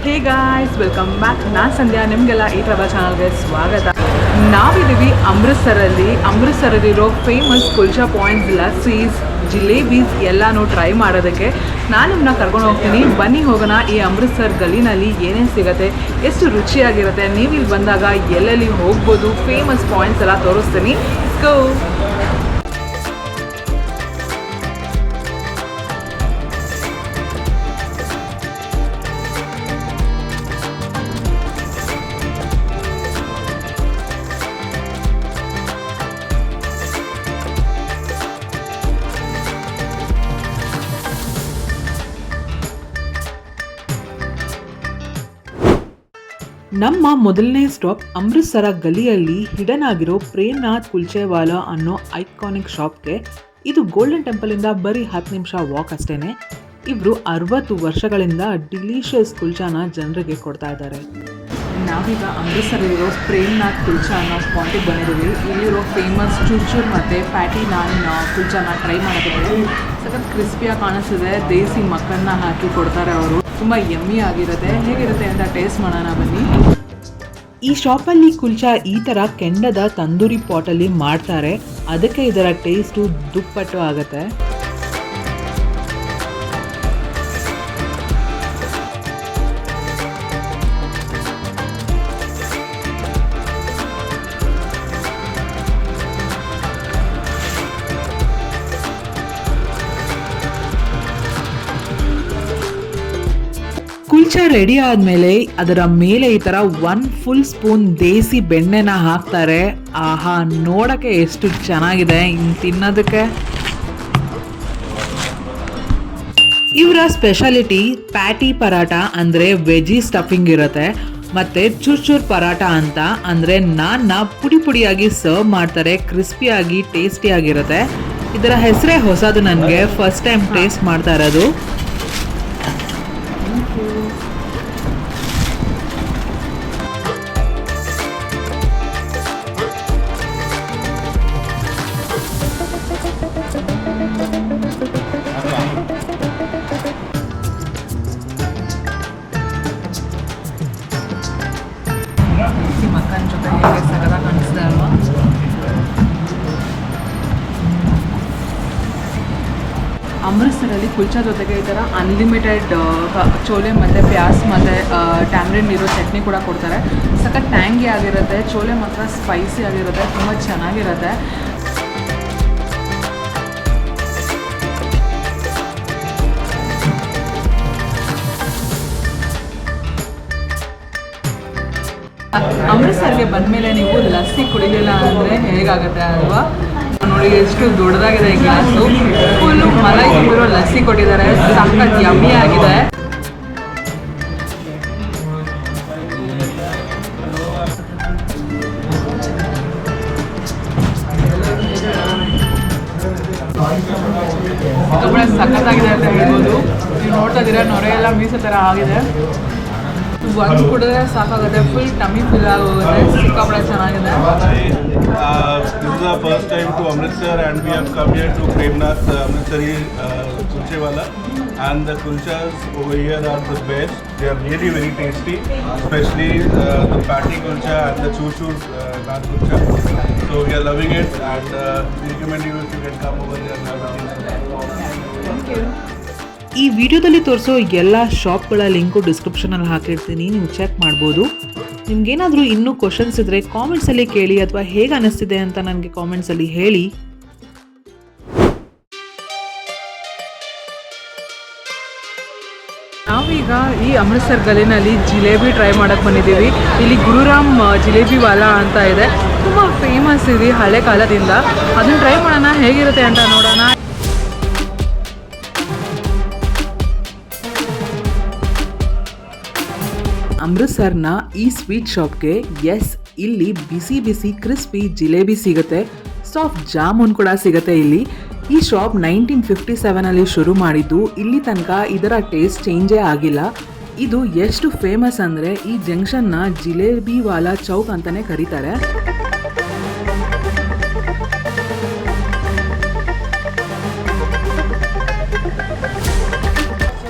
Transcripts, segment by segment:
Hey guys, welcome back. ನಾನು ಸಂಧ್ಯಾ, ನಿಮಗೆಲ್ಲ ಈ ಟ್ರಾವೆಲ್ ಚಾನಲ್ಗೆ ಸ್ವಾಗತ. ನಾವಿದ್ದೀವಿ ಅಮೃತ್ಸರಲ್ಲಿರೋ ಫೇಮಸ್ ಕುಲ್ಚಾ ಪಾಯಿಂಟ್ಸ್, ಲಸ್ಸೀಸ್, ಜಿಲೇಬೀಸ್ ಎಲ್ಲನೂ ಟ್ರೈ ಮಾಡೋದಕ್ಕೆ ನಾನು ನಿಮ್ಮನ್ನ ಕರ್ಕೊಂಡು ಹೋಗ್ತೀನಿ. ಬನ್ನಿ ಹೋಗೋಣ. ಈ ಅಮೃತ್ಸರ್ ಗಲ್ಲಿನಲ್ಲಿ ಏನೇನು ಸಿಗುತ್ತೆ, ಎಷ್ಟು ರುಚಿಯಾಗಿರುತ್ತೆ, ನೀವು ಇಲ್ಲಿ ಬಂದಾಗ ಎಲ್ಲೆಲ್ಲಿ ಹೋಗ್ಬೋದು, ಫೇಮಸ್ ಪಾಯಿಂಟ್ಸ್ ಎಲ್ಲ ತೋರಿಸ್ತೀನಿ. ಗೋ. ನಮ್ಮ ಮೊದಲನೇ ಸ್ಟಾಪ್ ಅಮೃತ್ಸರ ಗಲಿಯಲ್ಲಿ ಹಿಡನ್ ಆಗಿರೋ ಪ್ರೇಮ್ನಾಥ್ ಕುಲ್ಚೆವಾಲಾ ಅನ್ನೋ ಐಕಾನಿಕ್ ಶಾಪ್ಗೆ. ಇದು ಗೋಲ್ಡನ್ ಟೆಂಪಲಿಂದ ಬರೀ 10 ನಿಮಿಷ ವಾಕ್ ಅಷ್ಟೇನೆ. ಇವರು 60 ವರ್ಷಗಳಿಂದ ಡಿಲಿಷಿಯಸ್ ಕುಲ್ಚಾನ ಜನರಿಗೆ ಕೊಡ್ತಾ ಇದ್ದಾರೆ. ನಾವೀಗ ಅಮೃತ್ಸರಲ್ಲಿರೋ ಪ್ರೇಮ್ನಾಥ್ ಕುಲ್ಚಾ ಅನ್ನೋ ಸ್ಪಾಟಿಗೆ ಬಂದಿದ್ದೀವಿ. ಇಲ್ಲಿರೋ ಫೇಮಸ್ ಚೂರ್ಚೂರ್ ಮತ್ತು ಪ್ಯಾಟಿ ನಾನ್ ಕುಲ್ಚಾನ ಟ್ರೈ ಮಾಡೋದಕ್ಕೆ. ಸಖತ್ ಕ್ರಿಸ್ಪಿಯಾಗಿ ಕಾಣಿಸ್ತಿದೆ. ದೇಸಿ ಮಕ್ಕಳನ್ನ ಹಾಕಿ ಕೊಡ್ತಾರೆ ಅವರು. ತುಂಬ ಯಮ್ಮಿ ಆಗಿರುತ್ತೆ. ಹೇಗಿರುತ್ತೆ ಅಂತ ಟೇಸ್ಟ್ ಮಾಡೋಣ ಬನ್ನಿ. ಈ ಶಾಪಲ್ಲಿ ಕುಲ್ಚಾ ಈ ಥರ ಕೆಂಡದ ತಂದೂರಿ ಪಾಟಲ್ಲಿ ಮಾಡ್ತಾರೆ. ಅದಕ್ಕೆ ಇದರ ಟೇಸ್ಟು ದುಪ್ಪಟ್ಟು ಆಗುತ್ತೆ. ಕುಲ್ಚಾ ರೆಡಿ ಆದಮೇಲೆ ಅದರ ಮೇಲೆ ಈ ಥರ 1 ಫುಲ್ ಸ್ಪೂನ್ ದೇಸಿ ಬೆಣ್ಣೆನ ಹಾಕ್ತಾರೆ. ಆಹಾ, ನೋಡೋಕ್ಕೆ ಎಷ್ಟು ಚೆನ್ನಾಗಿದೆ ಇನ್ನು ತಿನ್ನೋದಕ್ಕೆ. ಇವರ ಸ್ಪೆಷಾಲಿಟಿ ಪ್ಯಾಟಿ ಪರಾಟ ಅಂದರೆ ವೆಜಿ ಸ್ಟಫಿಂಗ್ ಇರುತ್ತೆ, ಮತ್ತು ಚೂರ್ಚೂರ್ ಪರಾಟ ಅಂತ ಅಂದರೆ ನಾನ್ನ ಪುಡಿ ಪುಡಿಯಾಗಿ ಸರ್ವ್ ಮಾಡ್ತಾರೆ. ಕ್ರಿಸ್ಪಿಯಾಗಿ ಟೇಸ್ಟಿಯಾಗಿರುತ್ತೆ. ಇದರ ಹೆಸರೇ ಹೊಸದು, ನನಗೆ ಫಸ್ಟ್ ಟೈಮ್ ಟೇಸ್ಟ್ ಮಾಡ್ತಾ ಇರೋದು. ಮಕ್ಕಳ ಜೊತೆ ಹೇಗೆ ಸಗದ ಕಾಣಿಸ್ತಾ ಅಲ್ವಾ? ಅಮೃತ್ಸರಲ್ಲಿ ಕುಲ್ಚಾ ಜೊತೆಗೆ ಈ ಥರ ಅನ್ಲಿಮಿಟೆಡ್ ಚೋಲೆ ಮತ್ತು ಪ್ಯಾಸ್ ಮತ್ತು ಟ್ಯಾಮ್ರಿನ್ ಇರೋ ಚಟ್ನಿ ಕೂಡ ಕೊಡ್ತಾರೆ. ಸಖತ್ ಟ್ಯಾಂಗಿ ಆಗಿರುತ್ತೆ. ಚೋಲೆ ಮಾತ್ರ ಸ್ಪೈಸಿ ಆಗಿರುತ್ತೆ, ತುಂಬ ಚೆನ್ನಾಗಿರುತ್ತೆ. ಅಮೃತ್ಸರ್ಗೆ ಬಂದಮೇಲೆ ನೀವು ಲಸ್ಸಿ ಕುಡಿಲಿಲ್ಲ ಅಂದರೆ ಹೇಗಾಗುತ್ತೆ ಅಲ್ವಾ? ನೋಡಿ ಎಷ್ಟು ದೊಡ್ಡದಾಗಿದೆ ಈ ಗ್ಲಾಸು. ಫುಲ್ಲು ಮಲೈ ತುಂಬಿರೋ ಲಸ್ಸಿ ಕೊಟ್ಟಿದ್ದಾರೆ. ಸಖತ್ ಯಮ್ಮಿ ಆಗಿದೆ. ಸಿಕ್ಕಾಪಟ್ಟೆ ಸಖತ್ತಾಗಿದೆ ಅಂತ ಹೇಳ್ಬೋದು. ನೀವು ನೋಡ್ತಾ ಇದ್ದೀರಾ, ನೊರೆ ಎಲ್ಲ ಮೀಸೋ ಥರ ಆಗಿದೆ. ಒಂದು ಕುಡಿದ್ರೆ ಸಾಕಾಗುತ್ತೆ. ಫುಲ್ ಟಮ್ಮಿ ಫಿಲ್ ಆಗೋಗುತ್ತೆ. ಸಿಕ್ಕಾಪಟ್ಟೆ ಚೆನ್ನಾಗಿದೆ. This is our first time to Amritsar and we have come here to Premnath Amritsari Kulchewala, and the kulchas over here are the best. They are really very tasty, especially the patty kulcha and the churchur naan kulcha. So we are loving it and we recommend you if you can come over here and have a taste. Thank you. ಈ ವಿಡಿಯೋದಲ್ಲಿ ತೋರಿಸೋ ಎಲ್ಲ ಶಾಪ್ಗಳ link ಡಿಸ್ಕ್ರಿಪ್ಷನಲ್ಲಿ ಹಾಕಿರ್ತೀನಿ, ನೀವು check ಮಾಡ್ಬೋದು. ನಿಮ್ಗೇನಾದರೂ ಇನ್ನೂ ಕ್ವಶನ್ಸ್ ಇದ್ದರೆ ಕಾಮೆಂಟ್ಸಲ್ಲಿ ಕೇಳಿ, ಅಥವಾ ಹೇಗೆ ಅನ್ನಿಸ್ತಿದೆ ಅಂತ ನನಗೆ ಕಾಮೆಂಟ್ಸಲ್ಲಿ ಹೇಳಿ. ನಾವೀಗ ಈ ಅಮೃತ್ಸರ್ ಗಲಿನಲ್ಲಿ ಜಿಲೇಬಿ ಟ್ರೈ ಮಾಡೋಕ್ಕೆ ಬಂದಿದ್ದೀವಿ. ಇಲ್ಲಿ ಗುರುರಾಮ್ ಜಿಲೇಬಿ ವಾಲಾ ಅಂತ ಇದೆ. ತುಂಬ ಫೇಮಸ್ ಇದೆ ಹಳೆ ಕಾಲದಿಂದ. ಅದನ್ನು ಟ್ರೈ ಮಾಡೋಣ ಹೇಗಿರುತ್ತೆ ಅಂತ ನೋಡೋಣ. ಅಮೃತ್ಸರ್ನ ಈ ಸ್ವೀಟ್ ಶಾಪ್ಗೆ ಇಲ್ಲಿ ಬಿಸಿ ಬಿಸಿ ಕ್ರಿಸ್ಪಿ ಜಿಲೇಬಿ ಸಿಗುತ್ತೆ, ಸಾಫ್ಟ್ ಜಾಮೂನ್ ಕೂಡ ಸಿಗುತ್ತೆ ಇಲ್ಲಿ. ಈ ಶಾಪ್ 1957 ಶುರು ಮಾಡಿದ್ದು, ಇಲ್ಲಿ ತನಕ ಇದರ ಟೇಸ್ಟ್ ಚೇಂಜೇ ಆಗಿಲ್ಲ. ಇದು ಎಷ್ಟು ಫೇಮಸ್ ಅಂದರೆ ಈ ಜಂಕ್ಷನ್ನ ಜಿಲೇಬಿ ವಾಲಾ ಚೌಕ್ ಅಂತಾನೆ ಕರೀತಾರೆ.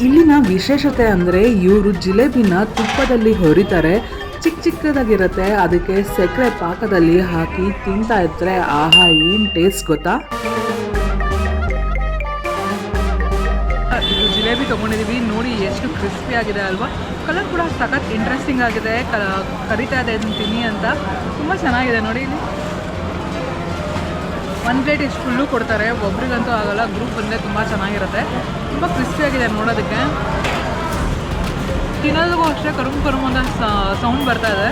ಇಲ್ಲಿನ ವಿಶೇಷತೆ ಅಂದರೆ ಇವರು ಜಿಲೇಬಿನ ತುಪ್ಪದಲ್ಲಿ ಹೊರಿತಾರೆ. ಚಿಕ್ಕದಾಗಿರುತ್ತೆ, ಅದಕ್ಕೆ ಸಕ್ಕರೆ ಪಾಕದಲ್ಲಿ ಹಾಕಿ ತಿಂತಾ ಇದ್ರೆ ಆಹಾ ಏನು ಟೇಸ್ಟ್ ಗೊತ್ತಾ. ಇದು ಜಿಲೇಬಿ ತೊಗೊಂಡಿದ್ದೀವಿ, ನೋಡಿ ಎಷ್ಟು ಕ್ರಿಸ್ಪಿ ಆಗಿದೆ ಅಲ್ವಾ. ಕಲರ್ ಕೂಡ ಸಖತ್ ಇಂಟ್ರೆಸ್ಟಿಂಗ್ ಆಗಿದೆ. ಕರಿತಾ ಇದೆ ಅದನ್ನು ತಿನ್ನಿ ಅಂತ. ತುಂಬ ಚೆನ್ನಾಗಿದೆ ನೋಡಿ. ಇಲ್ಲಿ 1 ಪ್ಲೇಟ್ ಇಷ್ಟು ಫುಲ್ಲು ಕೊಡ್ತಾರೆ, ಒಬ್ರಿಗಂತೂ ಆಗಲ್ಲ. ಗ್ರೂಪ್ ಬಂದರೆ ತುಂಬ ಚೆನ್ನಾಗಿರುತ್ತೆ. ತುಂಬ ಕ್ರಿಸ್ಪಿಯಾಗಿದೆ ನೋಡೋದಕ್ಕೆ. ತಿನ್ನೋದಕ್ಕೂ ಅಷ್ಟೇ ಕರುಮ್ ಅಂತ ಸೌಂಡ್ ಬರ್ತಾ ಇದೆ.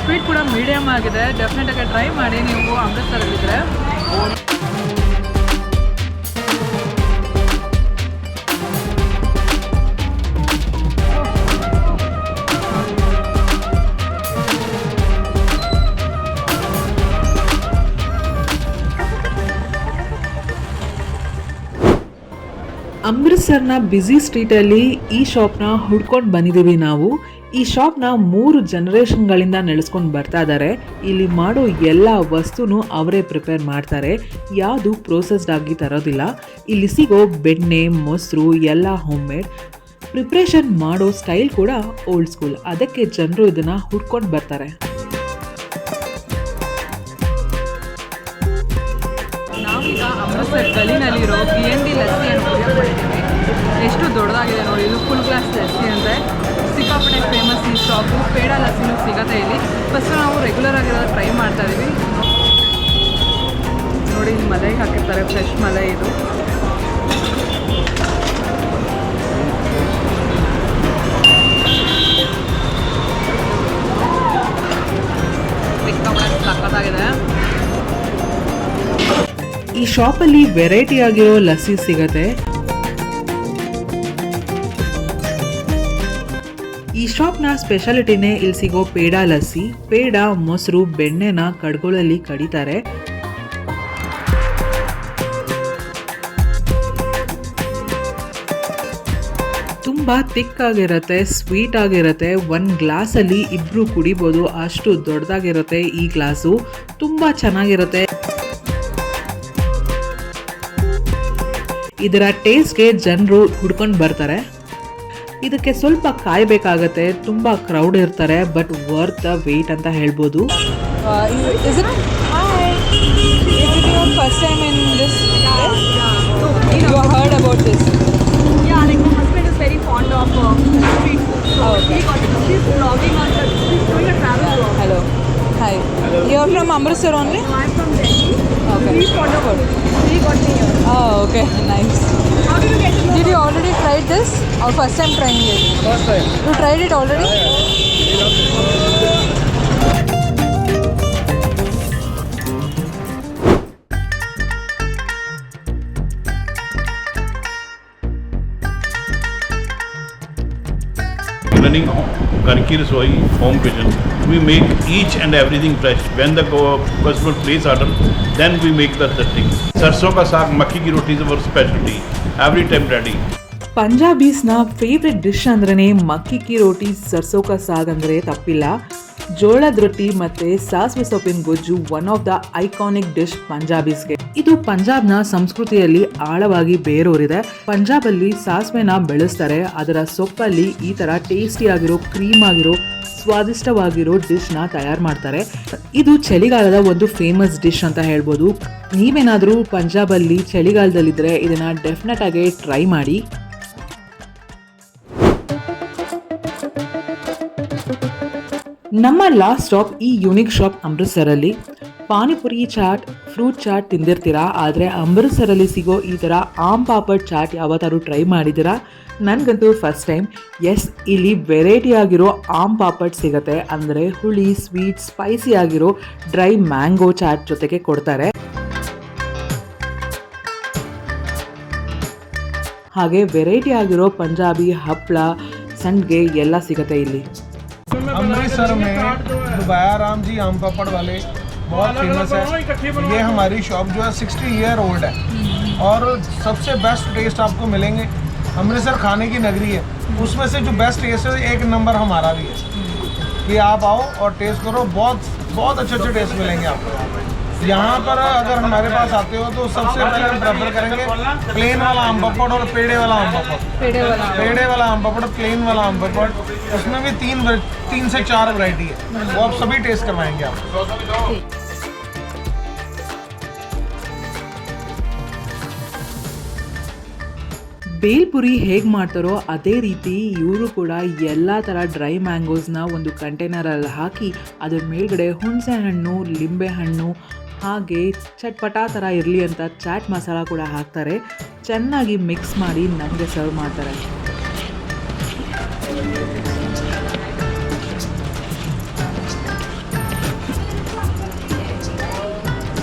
ಸ್ವೀಟ್ ಕೂಡ ಮೀಡಿಯಮ್ ಆಗಿದೆ. ಡೆಫಿನೆಟಾಗಿ ಟ್ರೈ ಮಾಡಿ ನೀವು ಅಮೃತ್ಸರಲ್ಲಿದ್ದರೆ. ಅಮೃತ್ಸರ್ನ ಬ್ಯುಸಿ ಸ್ಟ್ರೀಟಲ್ಲಿ ಈ ಶಾಪ್ನ ಹುಡ್ಕೊಂಡು ಬಂದಿದ್ದೀವಿ ನಾವು. ಈ ಶಾಪ್ನ 3 ಜನರೇಷನ್ಗಳಿಂದ ನಡೆಸ್ಕೊಂಡು ಬರ್ತಾ ಇದ್ದಾರೆ. ಇಲ್ಲಿ ಮಾಡೋ ಎಲ್ಲ ವಸ್ತುನೂ ಅವರೇ ಪ್ರಿಪೇರ್ ಮಾಡ್ತಾರೆ, ಯಾವುದು ಪ್ರೋಸೆಸ್ಡ್ ಆಗಿ ತರೋದಿಲ್ಲ. ಇಲ್ಲಿ ಸಿಗೋ ಬೆಣ್ಣೆ, ಮೊಸರು ಎಲ್ಲ ಹೋಮ್ ಮೇಡ್. ಪ್ರಿಪ್ರೇಷನ್ ಮಾಡೋ ಸ್ಟೈಲ್ ಕೂಡ ಓಲ್ಡ್ ಸ್ಕೂಲ್, ಅದಕ್ಕೆ ಜನರು ಇದನ್ನು ಹುಡ್ಕೊಂಡು ಬರ್ತಾರೆ. ನಾವೀಗ ಅಮೃತ್ಸರ್ ಗಲಿನಲ್ಲಿರೋ BND ಲಸ್ಸಿ ಅಂತ ಕುಡಿಯೋಕ್ಕಿದ್ದೀವಿ. ಎಷ್ಟು ದೊಡ್ಡದಾಗಿದೆ ನೋಡಿ. ಇದು ಫುಲ್ ಗ್ಲಾಸ್ ಲಸ್ಸಿ ಅಂದರೆ ಸಿಕ್ಕಾಪಟ್ಟೆ ಫೇಮಸ್ ಈ ಶಾಪು. ಪೇಡ ಲಸ್ಸಿನೂ ಸಿಗುತ್ತೆ ಇಲ್ಲಿ. ಫಸ್ಟ್ ನಾವು ರೆಗ್ಯುಲರ್ ಆಗಿರೋದು ಟ್ರೈ ಮಾಡ್ತಾ ಇದ್ದೀವಿ. ನೋಡಿ ಇಲ್ಲಿ ಮಲೈ ಹಾಕಿರ್ತಾರೆ, ಫ್ರೆಶ್ ಮಲೈ ಇದು. ಸಿಕ್ಕಾಪಟ್ಟೆ ಸಕ್ಕತ್ತಾಗಿದೆ. ಈ ಶಾಪಲ್ಲಿ ವೆರೈಟಿ ಆಗಿರೋ ಲಸ್ಸಿ ಸಿಗತ್ತೆ. ಈ ಶಾಪ್ನ ಸ್ಪೆಷಾಲಿಟಿನೇ ಇಲ್ಲಿ ಸಿಗೋ ಪೇಡ ಲಸ್ಸಿ. ಪೇಡ, ಮೊಸರು, ಬೆಣ್ಣೆನ ಕಡ್ಗೊಳಲ್ಲಿ ಕಡಿತಾರೆ. ತುಂಬ ಥಿಕ್ ಆಗಿರುತ್ತೆ, ಸ್ವೀಟ್ ಆಗಿರುತ್ತೆ. 1 ಗ್ಲಾಸಲ್ಲಿ 2 ಕುಡಿಬೋದು, ಅಷ್ಟು ದೊಡ್ಡದಾಗಿರುತ್ತೆ ಈ ಗ್ಲಾಸು. ತುಂಬ ಚೆನ್ನಾಗಿರುತ್ತೆ. ಇದರ ಟೇಸ್ಟ್ಗೆ ಜನರು ಹುಡ್ಕೊಂಡು ಬರ್ತಾರೆ. ಇದಕ್ಕೆ ಸ್ವಲ್ಪ ಕಾಯಬೇಕಾಗತ್ತೆ, ತುಂಬ ಕ್ರೌಡ್ ಇರ್ತಾರೆ, ಬಟ್ ವರ್ತ್ ದ ವೇಟ್ ಅಂತ ಹೇಳ್ಬೋದು. Is it your first time in this? So, you heard about this? Yeah, like my husband is very fond of street food. So she's vlogging on the, she's doing a travel vlog. Hello. Hi. Hello. You're from Amritsar only? So I'm from Delhi. Okay. She's fond of food. She got me here. Oh, okay. Nice. How did you get to know? Did you already tried this or first time trying it? First time. You tried it already? Running घर की रसोई home kitchen, we make each and everything fresh. When the customer place order, then we make the thing. सरसों का saag, makki ki roti is our specialty. Every time ready. ಪಂಜಾಬೀಸ್ನ favourite dish ಅಂದ್ರೇ ಮಕ್ಕಿ ಕಿ ರೋಟಿ, ಸರ್ಸೋ ಕಾ ಸಾಗ್ ಅಂದರೆ ತಪ್ಪಿಲ್ಲ. ಜೋಳದ ರೊಟ್ಟಿ ಮತ್ತು ಸಾಸಿವೆ ಸೊಪ್ಪಿನ ಗೊಜ್ಜು one of the iconic dish ಪಂಜಾಬೀಸ್ಗೆ. ಇದು ಪಂಜಾಬ್ನ ಸಂಸ್ಕೃತಿಯಲ್ಲಿ ಆಳವಾಗಿ ಬೇರೂರಿದೆ. ಪಂಜಾಬಲ್ಲಿ ಸಾಸಿವೆನ ಬೆಳೆಸ್ತಾರೆ, ಅದರ ಸೊಪ್ಪಲ್ಲಿ ಈ ಥರ ಟೇಸ್ಟಿ ಆಗಿರೋ, ಕ್ರೀಮ್ ಆಗಿರೋ, ಸ್ವಾದಿಷ್ಟವಾಗಿರೋ ಡಿಶ್ನ ತಯಾರು ಮಾಡ್ತಾರೆ. ಇದು ಚಳಿಗಾಲದ ಒಂದು ಫೇಮಸ್ ಡಿಶ್ ಅಂತ ಹೇಳ್ಬೋದು. ನೀವೇನಾದರೂ ಪಂಜಾಬಲ್ಲಿ ಚಳಿಗಾಲದಲ್ಲಿದ್ದರೆ ಇದನ್ನು ಡೆಫಿನೆಟ್ ಆಗಿ ಟ್ರೈ ಮಾಡಿ. ನಮ್ಮ ಲಾಸ್ಟ್ ಸ್ಟಾಪ್ ಈ ಯೂನಿಕ್ ಶಾಪ್ ಅಮೃತ್ಸರಲ್ಲಿ. ಪಾನಿಪುರಿ ಚಾಟ್, ಫ್ರೂಟ್ ಚಾಟ್ ತಿಂದಿರ್ತೀರಾ, ಆದರೆ ಅಮೃತ್ಸರಲ್ಲಿ ಸಿಗೋ ಈ ಥರ ಆಮ್ ಪಾಪಡ್ ಚಾಟ್ ಯಾವತ್ತಾದ್ರು ಟ್ರೈ ಮಾಡಿದ್ದೀರಾ? ನನಗಂತೂ ಫಸ್ಟ್ ಟೈಮ್. ಎಸ್, ಇಲ್ಲಿ ವೆರೈಟಿ ಆಗಿರೋ ಆಮ್ ಪಾಪಡ್ ಸಿಗುತ್ತೆ. ಅಂದರೆ ಹುಳಿ, ಸ್ವೀಟ್, ಸ್ಪೈಸಿ ಆಗಿರೋ ಡ್ರೈ ಮ್ಯಾಂಗೋ ಚಾಟ್ ಜೊತೆಗೆ ಕೊಡ್ತಾರೆ. ಹಾಗೆ ವೆರೈಟಿ ಆಗಿರೋ ಪಂಜಾಬಿ ಹಪ್ಪಳ, ಸಂಡ್ಗೆ ಎಲ್ಲ ಸಿಗುತ್ತೆ ಇಲ್ಲಿ. अमृतसर में दुबाया राम जी आम पापड़ वाले बहुत फेमस है। ये हमारी शॉप जो है 60 ईयर ओल्ड है और सबसे बेस्ट टेस्ट आपको मिलेंगे। अमृतसर खाने की नगरी है, उसमें से जो बेस्ट टेस्ट है एक नंबर हमारा भी है कि आप आओ और टेस्ट करो। बहुत अच्छे टेस्ट मिलेंगे आपको यहाँ पर। अगर हमारे पास आते हो तो सबसे पहले हम प्रेफर करेंगे प्लेन वाला आम पापड़ और पेड़े वाला आम पापड़। पेड़े वाला आम पापड़, प्लेन वाला आम पापड़, उसमें भी 3 से 4 वैरायटी है, वो आप सभी टेस्ट करवाएंगे आपको। ಬೇಲ್ಪುರಿ ಹೇಗೆ ಮಾಡ್ತಾರೋ ಅದೇ ರೀತಿ ಇವರು ಕೂಡ ಎಲ್ಲ ಥರ ಡ್ರೈ ಮ್ಯಾಂಗೋಸ್ನ ಒಂದು ಕಂಟೈನರಲ್ಲಿ ಹಾಕಿ ಅದ್ರ ಮೇಲ್ಗಡೆ ಹುಣಸೆ ಹಣ್ಣು, ಲಿಂಬೆ ಹಣ್ಣು ಹಾಗೆ ಚಟ್ಪಟ ಥರ ಇರಲಿ ಅಂತ ಚಾಟ್ ಮಸಾಲ ಕೂಡ ಹಾಕ್ತಾರೆ. ಚೆನ್ನಾಗಿ ಮಿಕ್ಸ್ ಮಾಡಿ ನಮಗೆ ಸರ್ವ್ ಮಾಡ್ತಾರೆ.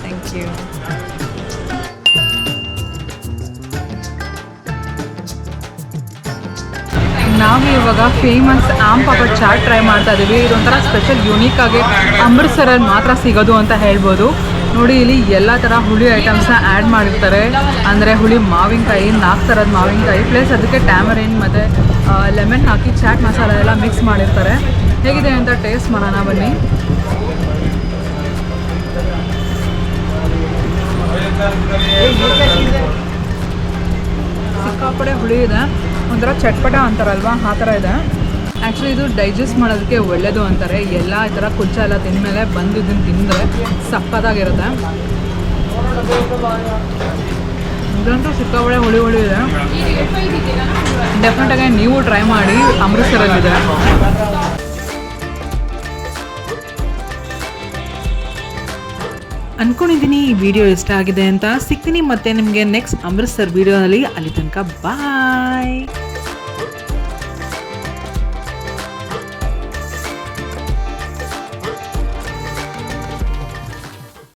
Thank you. ನಾವು ಇವಾಗ ಫೇಮಸ್ ಆಮ್ ಪಾಪಡ್ ಚಾಟ್ ಟ್ರೈ ಮಾಡ್ತಾ ಇದ್ದೀವಿ. ಇದೊಂಥರ ಸ್ಪೆಷಲ್ ಯೂನಿಕ್ ಆಗಿ ಅಮೃತ್ಸರಲ್ಲಿ ಮಾತ್ರ ಸಿಗೋದು ಅಂತ ಹೇಳ್ಬೋದು. ನೋಡಿ, ಇಲ್ಲಿ ಎಲ್ಲ ಥರ ಹುಳಿ ಐಟಮ್ಸ್ನ ಆ್ಯಡ್ ಮಾಡಿರ್ತಾರೆ. ಅಂದರೆ ಹುಳಿ ಮಾವಿನಕಾಯಿ, 4 ಥರದ ಮಾವಿನಕಾಯಿ ಪ್ಲಸ್ ಅದಕ್ಕೆ ಟ್ಯಾಮರಿನ್ ಮತ್ತು ಲೆಮನ್ ಹಾಕಿ ಚಾಟ್ ಮಸಾಲ ಎಲ್ಲ ಮಿಕ್ಸ್ ಮಾಡಿರ್ತಾರೆ. ಹೇಗಿದೆ ಅಂತ ಟೇಸ್ಟ್ ಮಾಡೋಣ ಬನ್ನಿ. ಸಿಕ್ಕಾಪಡೆ ಹುಳಿ ಇದೆ, ಒಂಥರ ಚಟ್ಪಟ ಅಂತಾರಲ್ವ ಆ ಥರ ಇದೆ. ಆ್ಯಕ್ಚುಲಿ ಇದು ಡೈಜೆಸ್ಟ್ ಮಾಡೋದಕ್ಕೆ ಒಳ್ಳೆಯದು ಅಂತಾರೆ. ಎಲ್ಲ ಈ ಥರ ಕುಚ್ಚ ಎಲ್ಲ ತಿಂದಮೇಲೆ ಬಂದು ಇದನ್ನು ತಿಂದರೆ ಸಕ್ಕತ್ತಾಗಿರುತ್ತೆ. ಇದಂತೂ ಸಿಕ್ಕಾಪಡೆ ಹುಳಿ ಇದೆ. ಡೆಫಿನೆಟಾಗಿ ನೀವು ಟ್ರೈ ಮಾಡಿ, ಅಮೃತ್ಸರಲ್ಲಿದೆ. ಅಂದ್ಕೊಂಡಿದ್ದೀನಿ ಈ ವಿಡಿಯೋ ಇಷ್ಟ ಆಗಿದೆ ಅಂತ. ಸಿಗ್ತೀನಿ ಮತ್ತೆ ನಿಮಗೆ ನೆಕ್ಸ್ಟ್ ಅಮೃತ್ಸರ್ ವಿಡಿಯೋನಲ್ಲಿ. ಅಲ್ಲಿ ತನಕ ಬಾಯ್.